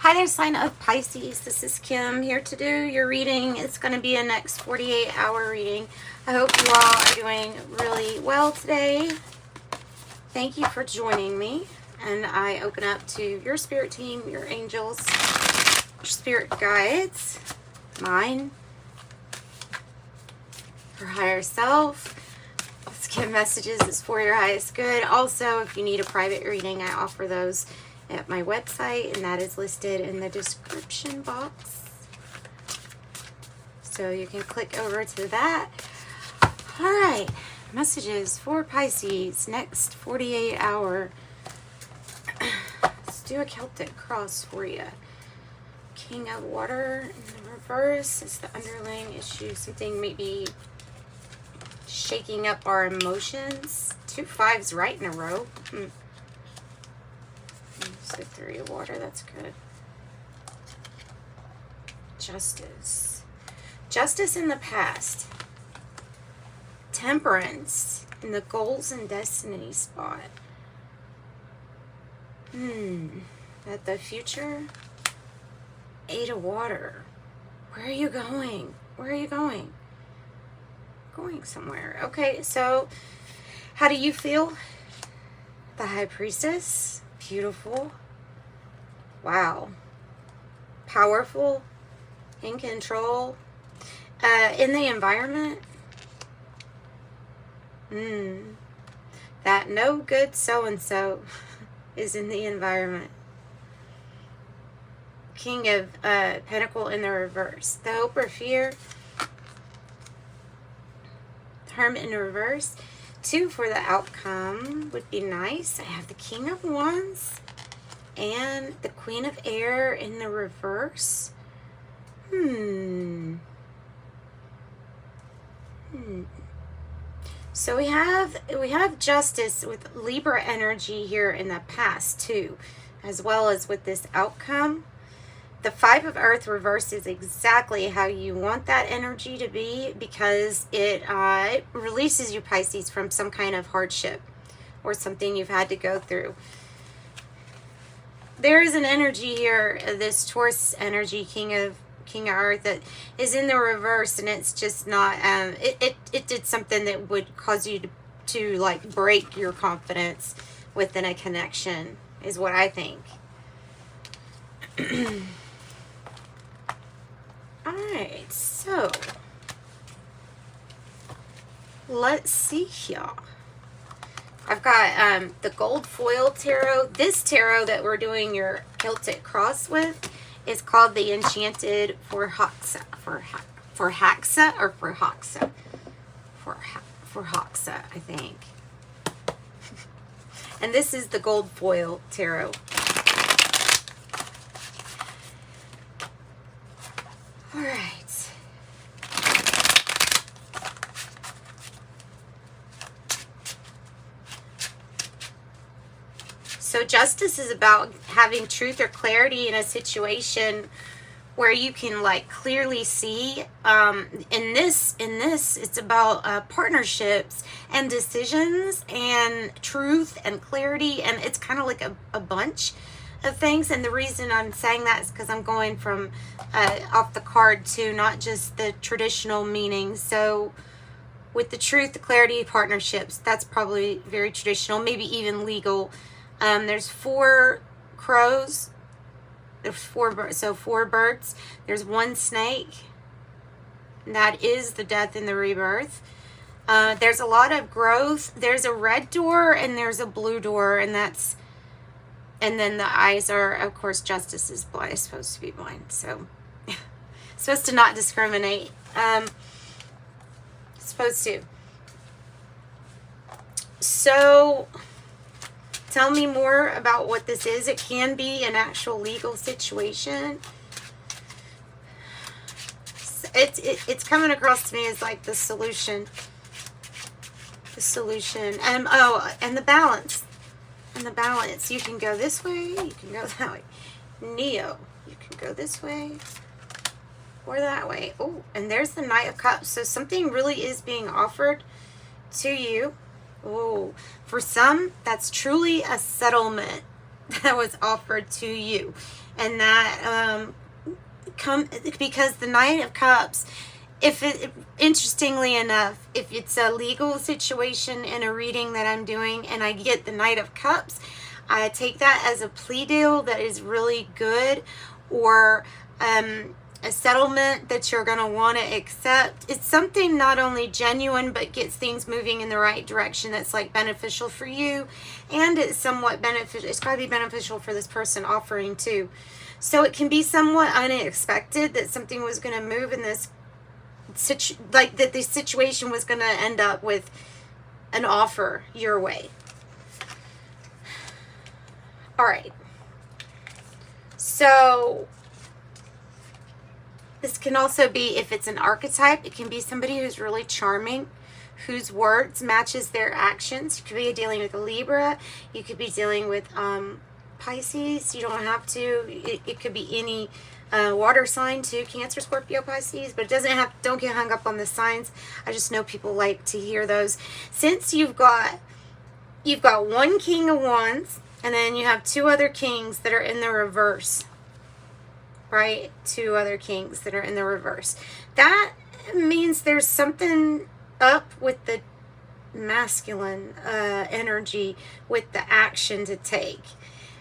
Hi there, sign of Pisces. This is Kim here to do your reading. It's going to be a next 48-hour reading. I hope you all are doing really well today. Thank you for joining me. And I open up to your spirit team, your angels, your spirit guides, mine, your higher self. Let's give messages. It's for your highest good. Also, if you need a private reading, I offer those at my website, and that is listed in the description box, so you can click over to that. All right, messages for Pisces next 48-hour. Let's do a Celtic cross for you. King of Water in the reverse is the underlying issue. Something maybe shaking up our emotions. 2 5s right in a row. So 3 of Water, that's good. Justice. Justice in the past. Temperance in the goals and destiny spot. At the future. 8 of Water. Where are you going? Where are you going? Going somewhere. Okay, so how do you feel? The High Priestess. Beautiful. Wow. Powerful. In control. In the environment. That no good so-and-so is in the environment. King of Pentacle in the reverse. The hope or fear. Hermit in the reverse. 2 for the outcome would be nice. I have the King of Wands and the Queen of Air in the reverse. So we have Justice with Libra energy here in the past too, as well as with this outcome. The 5 of Earth reverse is exactly how you want that energy to be, because it releases you, Pisces, from some kind of hardship or something you've had to go through. There is an energy here, this Taurus energy, King of Earth, that is in the reverse, and it's just not, it did something that would cause you to like break your confidence within a connection, is what I think. Alright, so let's see here. I've got the gold foil tarot. This tarot that we're doing your Celtic cross with is called the Enchanted for Hoxa, I think. And this is the gold foil tarot. All right. So justice is about having truth or clarity in a situation where you can like clearly see. In this, it's about partnerships and decisions and truth and clarity, and it's kind of like a bunch of things. And the reason I'm saying that is because I'm going from off the card to not just the traditional meaning. So with the truth, the clarity, partnerships, that's probably very traditional, maybe even legal. There's 4 crows. There's 4 birds. So 4 birds. There's 1 snake. And that is the death and the rebirth. There's a lot of growth. There's a red door and there's a blue door, and that's, and then the eyes are, of course, justice is blind, supposed to be blind. So supposed to not discriminate. Supposed to. So tell me more about what this is. It can be an actual legal situation. It's coming across to me as like the solution. The solution. And and the balance. And the balance. You can go this way, you can go that way. Neo. You can go this way or that way. Oh, and there's the Knight of Cups. So something really is being offered to you. Oh, for some, that's truly a settlement. that was offered to you. And that because the Knight of Cups, interestingly enough, if it's a legal situation in a reading that I'm doing and I get the Knight of Cups, I take that as a plea deal that is really good, or a settlement that you're going to want to accept. It's something not only genuine, but gets things moving in the right direction that's like beneficial for you, and it's somewhat beneficial. It's got to be beneficial for this person offering too. So it can be somewhat unexpected that something was going to move in this like that the situation was going to end up with an offer your way. All right. So this can also be, if it's an archetype, it can be somebody who's really charming, whose words matches their actions. You could be dealing with a Libra. You could be dealing with Pisces. You don't have to. It could be any water sign too, Cancer, Scorpio, Pisces, but it doesn't have, don't get hung up on the signs. I just know people like to hear those. Since you've got one King of Wands, and then you have two other kings that are in the reverse, right? Two other kings that are in the reverse. That means there's something up with the masculine energy, with the action to take.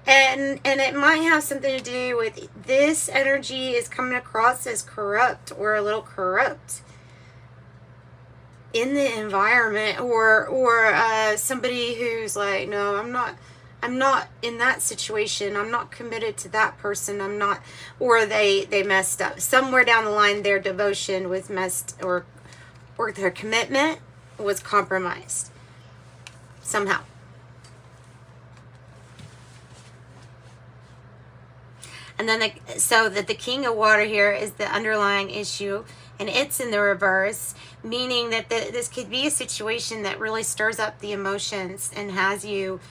And it might have something to do with this energy is coming across as corrupt or a little corrupt in the environment, or somebody who's like, no, I'm not in that situation. I'm not committed to that person. I'm not, or they messed up. Somewhere down the line, their devotion was messed, or their commitment was compromised somehow. And then so that the King of Water here is the underlying issue, and it's in the reverse, meaning that this could be a situation that really stirs up the emotions and has you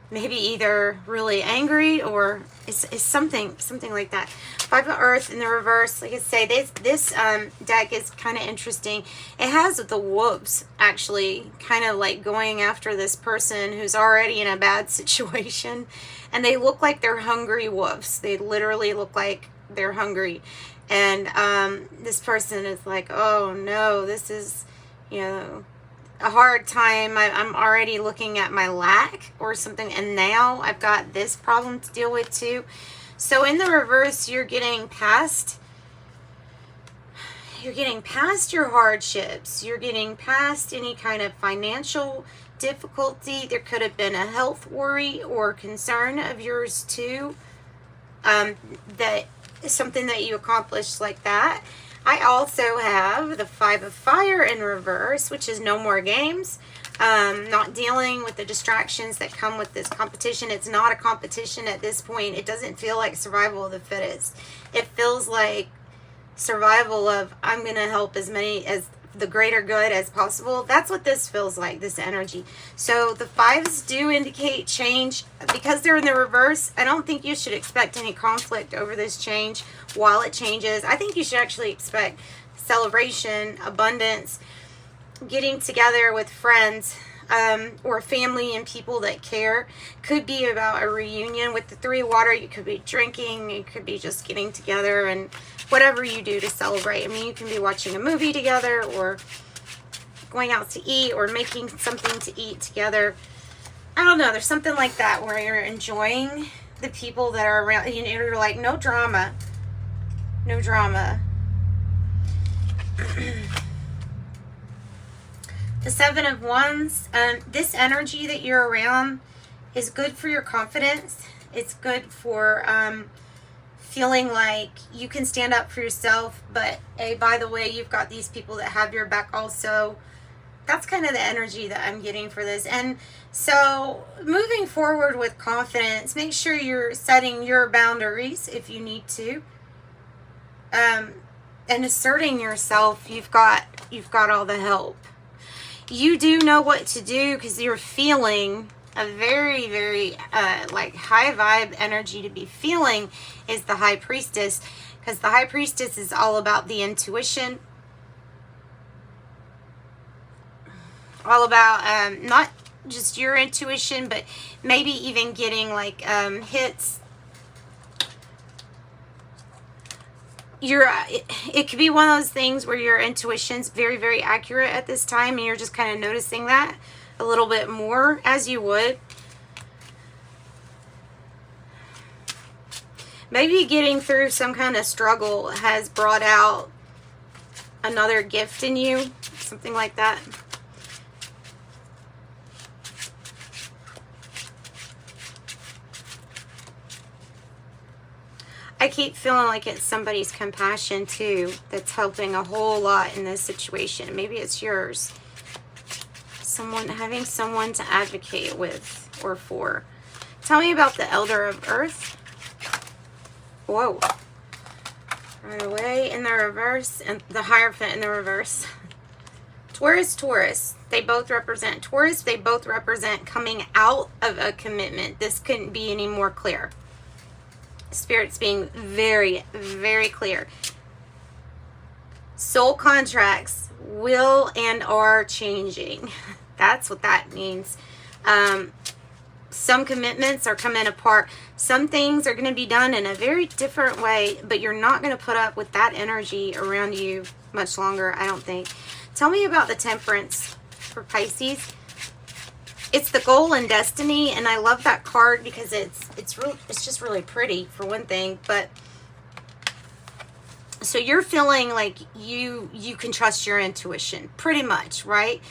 maybe either really angry, or it's something like that. Five of Earth in the reverse. Like I say, this deck is kind of interesting. It has the wolves actually kind of like going after this person who's already in a bad situation, and they look like they're hungry wolves. They literally look like they're hungry, and this person is like, oh no, this is, you know, a hard time. I'm already looking at my lack or something, and now I've got this problem to deal with too. So in the reverse, you're getting past your hardships. You're getting past any kind of financial difficulty. There could have been a health worry or concern of yours too, that is something that you accomplished like that. I also have the Five of Fire in reverse, which is no more games. Not dealing with the distractions that come with this competition. It's not a competition at this point. It doesn't feel like survival of the fittest. It feels like survival of, I'm going to help as many as the greater good as possible. That's what this feels like, this energy. So the fives do indicate change. Because they're in the reverse, I don't think you should expect any conflict over this change while it changes. I think you should actually expect celebration, abundance, getting together with friends, or family and people that care. Could be about a reunion with the Three of Water. You could be drinking, you could be just getting together and whatever you do to celebrate. I mean, you can be watching a movie together, or going out to eat, or making something to eat together. I don't know, there's something like that where you're enjoying the people that are around. You're like, no drama. No drama. The Seven of Wands, this energy that you're around is good for your confidence. It's good for feeling like you can stand up for yourself, but hey, by the way, you've got these people that have your back also. That's kind of the energy that I'm getting for this. And so moving forward with confidence, make sure you're setting your boundaries if you need to. And asserting yourself. You've got all the help. You do know what to do, because you're feeling a very, very like high vibe energy to be feeling is the High Priestess, because the High Priestess is all about the intuition, all about not just your intuition, but maybe even getting like hits. It could be one of those things where your intuition's very, very accurate at this time, and you're just kind of noticing that a little bit more, as you would. Maybe getting through some kind of struggle has brought out another gift in you, something like that. I keep feeling like it's somebody's compassion too that's helping a whole lot in this situation. Maybe it's yours. Having someone to advocate with or for. Tell me about the Elder of Earth. Whoa. Right away in the reverse, and the Hierophant in the reverse. Taurus. They both represent Taurus. They both represent coming out of a commitment. This couldn't be any more clear. Spirit's being very, very clear. Soul contracts will and are changing. That's what that means. Some commitments are coming apart. Some things are going to be done in a very different way, but you're not going to put up with that energy around you much longer, I don't think. Tell me about the Temperance for Pisces. It's the goal and destiny, and I love that card because it's just really pretty for one thing. But so you're feeling like you can trust your intuition pretty much, right?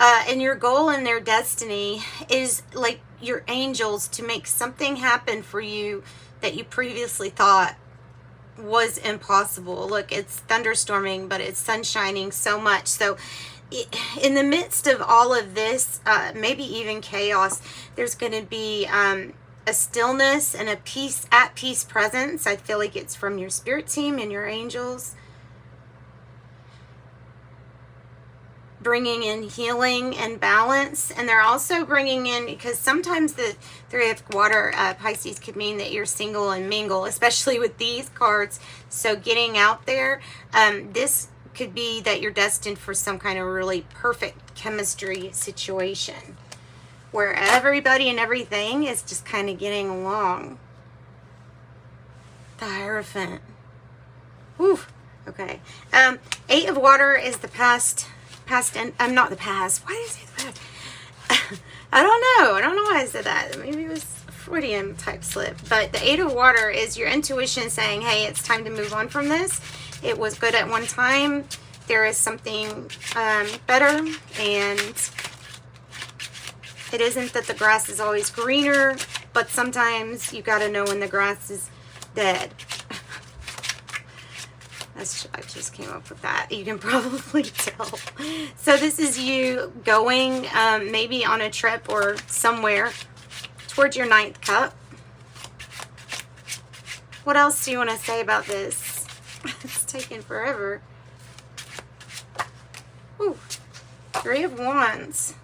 And your goal and their destiny is like your angels to make something happen for you that you previously thought was impossible. Look, it's thunderstorming, but it's sunshining so much. So in the midst of all of this, maybe even chaos, there's going to be a stillness and a peace, at peace presence. I feel like it's from your spirit team and your angels, bringing in healing and balance. And they're also bringing in, because sometimes the Three of Water, Pisces, could mean that you're single and mingle, especially with these cards. So getting out there, this could be that you're destined for some kind of really perfect chemistry situation where everybody and everything is just kind of getting along. The Hierophant. Whew. Okay. Eight of Water is the past, and I'm not the past. Why did I say the past? I don't know why I said that. Maybe it was a Freudian type slip. But the Eight of Water is your intuition saying, hey, it's time to move on from this. It was good at one time. There is something better, and it isn't that the grass is always greener, but sometimes you got to know when the grass is dead. I just came up with that. You can probably tell. So this is you going maybe on a trip or somewhere towards your 9th cup. What else do you want to say about this? It's taking forever. Ooh, Three of Wands.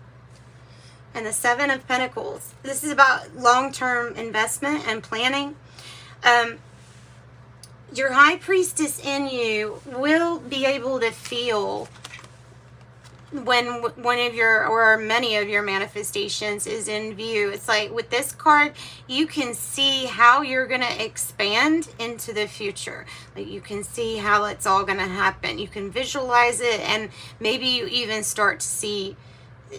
And the Seven of Pentacles. This is about long-term investment and planning. Your High Priestess in you will be able to feel when one of your, or many of your manifestations is in view. It's like with this card, you can see how you're going to expand into the future. Like you can see how it's all going to happen. You can visualize it, and maybe you even start to see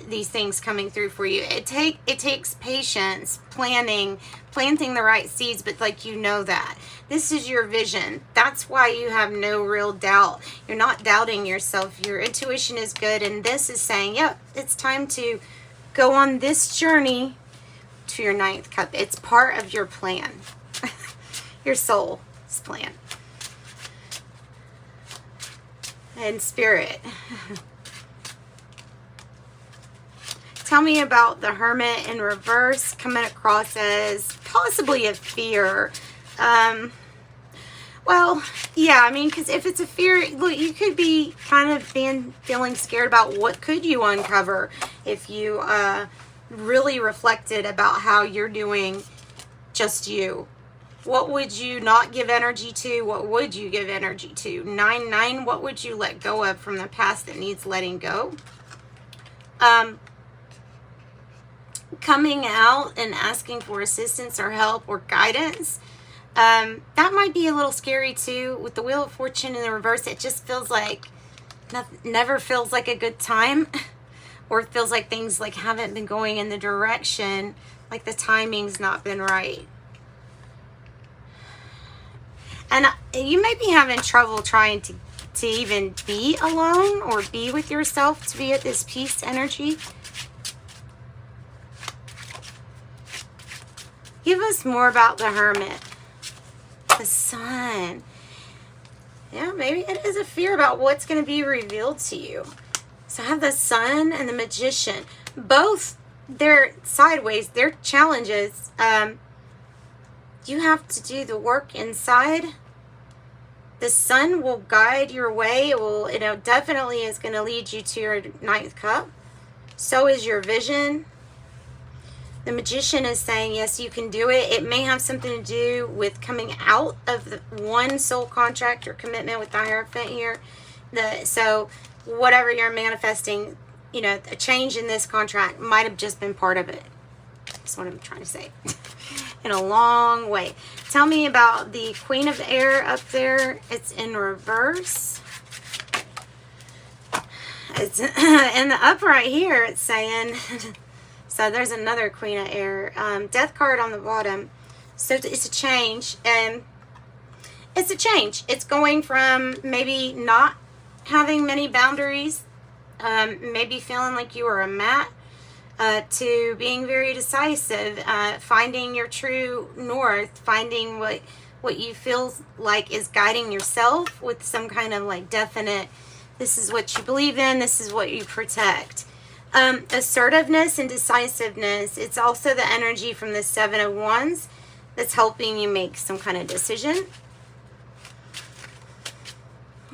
these things coming through for you. It takes patience, planting the right seeds, but like you know that. This is your vision. That's why you have no real doubt. You're not doubting yourself. Your intuition is good, and this is saying, yep, it's time to go on this journey to your 9th cup. It's part of your plan. Your soul's plan. And spirit. Tell me about the Hermit in reverse, coming across as possibly a fear. Well, yeah, I mean, because if it's a fear, look, you could be kind of feeling scared about what could you uncover if you really reflected about how you're doing just you. What would you not give energy to? What would you give energy to? 9-9, what would you let go of from the past that needs letting go? coming out and asking for assistance or help or guidance. That might be a little scary too. With the Wheel of Fortune in the reverse, it just feels like never feels like a good time, or it feels like things like haven't been going in the direction, like the timing's not been right. And you may be having trouble trying to even be alone or be with yourself, to be at this peace energy. Give us more about the Hermit. The Sun. Yeah, maybe it is a fear about what's going to be revealed to you. So I have the Sun and the Magician. Both, they're sideways. They're challenges. You have to do the work inside. The Sun will guide your way. It will, definitely is going to lead you to your 9th cup. So is your vision. The Magician is saying, yes, you can do it. It may have something to do with coming out of the one soul contract or commitment with the Hierophant here. So whatever you're manifesting, a change in this contract might have just been part of it. That's what I'm trying to say. In a long way. Tell me about the Queen of Air up there. It's in reverse. It's in the upright here. It's saying... So there's another Queen of Air. Death card on the bottom. So it's a change. And it's a change. It's going from maybe not having many boundaries, maybe feeling like you are a mat, to being very decisive, finding your true north, finding what you feel like is guiding yourself with some kind of like definite, this is what you believe in, this is what you protect. Assertiveness and decisiveness. It's also the energy from the 7 of Wands that's helping you make some kind of decision.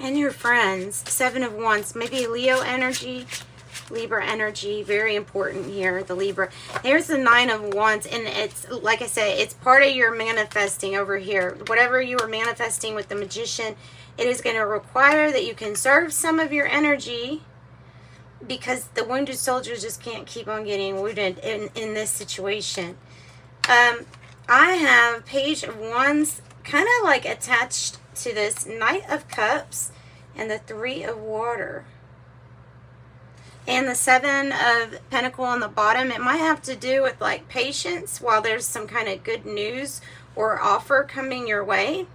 And your friends, 7 of Wands, maybe Leo energy, Libra energy, very important here, the Libra. There's the 9 of Wands, and it's, like I said, it's part of your manifesting over here. Whatever you are manifesting with the Magician, it is going to require that you conserve some of your energy, because the wounded soldiers just can't keep on getting wounded in this situation. I have Page of Wands kind of like attached to this Knight of Cups and the 3 of Water. And the 7 of Pentacle on the bottom. It might have to do with like patience while there's some kind of good news or offer coming your way.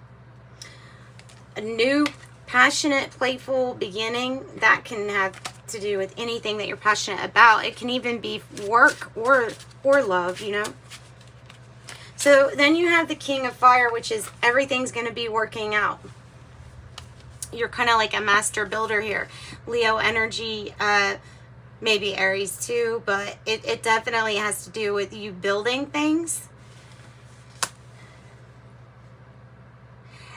A new passionate, playful beginning. That can have to do with anything that you're passionate about. It can even be work or love, So then you have the King of Fire, which is everything's going to be working out. You're kind of like a master builder here. Leo energy, maybe Aries too, but it definitely has to do with you building things.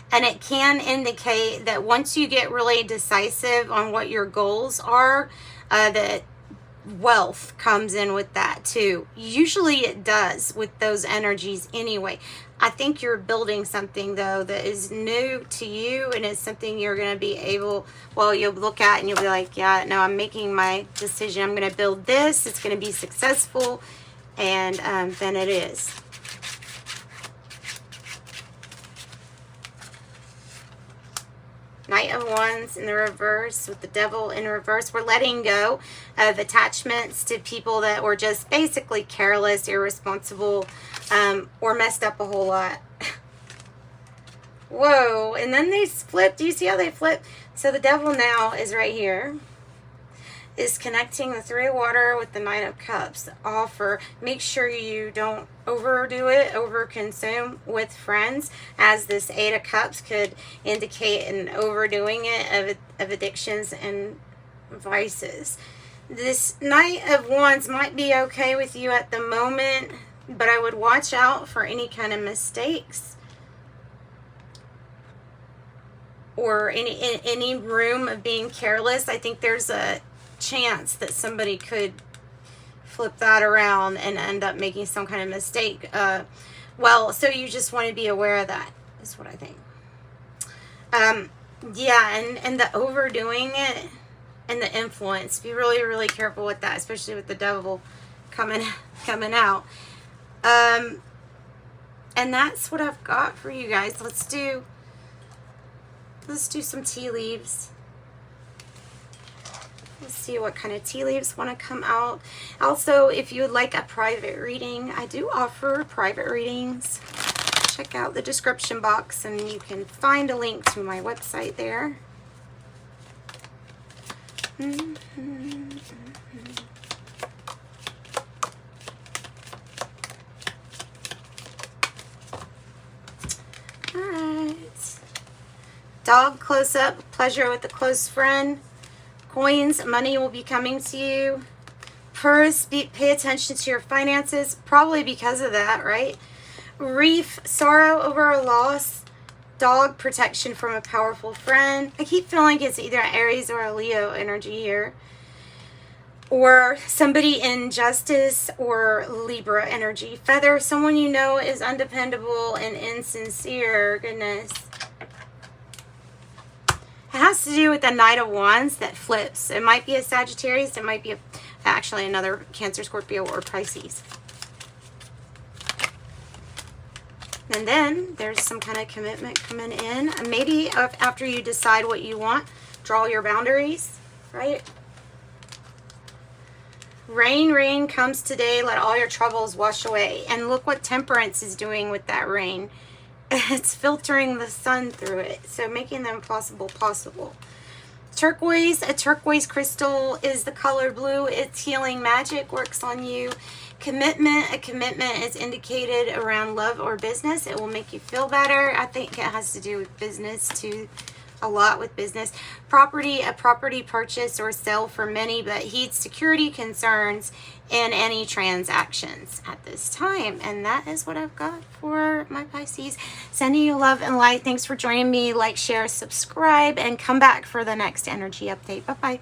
And it can indicate that once you get really decisive on what your goals are, that wealth comes in with that too. Usually it does with those energies anyway. I think you're building something though that is new to you, and it's something you're going to be able, well, you'll look at and you'll be like, yeah, no, I'm making my decision. I'm going to build this. It's going to be successful. And then it is. Knight of Wands in the reverse with the Devil in reverse. We're letting go of attachments to people that were just basically careless, irresponsible, or messed up a whole lot. Whoa. And then they flip. Do you see how they flip? So the Devil now is right here. Is connecting the 3 of Water with the 9 of Cups. Offer. Make sure you don't overdo it, overconsume with friends, as this 8 of Cups could indicate an overdoing it of addictions and vices. This Knight of Wands might be okay with you at the moment, but I would watch out for any kind of mistakes or any room of being careless. I think there's a chance that somebody could flip that around and end up making some kind of mistake. Well, so you just want to be aware of that, is what I think. Yeah, and the overdoing it and the influence. Be really, really careful with that, especially with the Devil coming out. And that's what I've got for you guys. Let's do some tea leaves. Let's see what kind of tea leaves want to come out. Also, if you would like a private reading, I do offer private readings. Check out the description box and you can find a link to my website there. Alright. Dog close-up, pleasure with a close friend. Coins, money will be coming to you. Purse, pay attention to your finances, probably because of that, right? Reef, sorrow over a loss. Dog, protection from a powerful friend. I keep feeling it's either an Aries or a Leo energy here. Or somebody in justice or Libra energy. Feather, someone you know is undependable and insincere. Goodness. It has to do with the Knight of Wands that flips. It might be a Sagittarius. It might be actually another Cancer, Scorpio, or Pisces. And then there's some kind of commitment coming in. Maybe after you decide what you want, draw your boundaries, right? Rain, rain comes today. Let all your troubles wash away. And look what Temperance is doing with that rain. It's filtering the sun through it, so making the impossible possible. Turquoise, a turquoise crystal is the color blue. It's healing magic, works on you. Commitment, a commitment is indicated around love or business. It will make you feel better. I think it has to do with business too, a lot with business. Property, a property purchase or sale for many, but heed security concerns in any transactions at this time. And that is what I've got for my Pisces. Sending you love and light. Thanks for joining me. Like, share, subscribe, and come back for the next energy update. Bye-bye.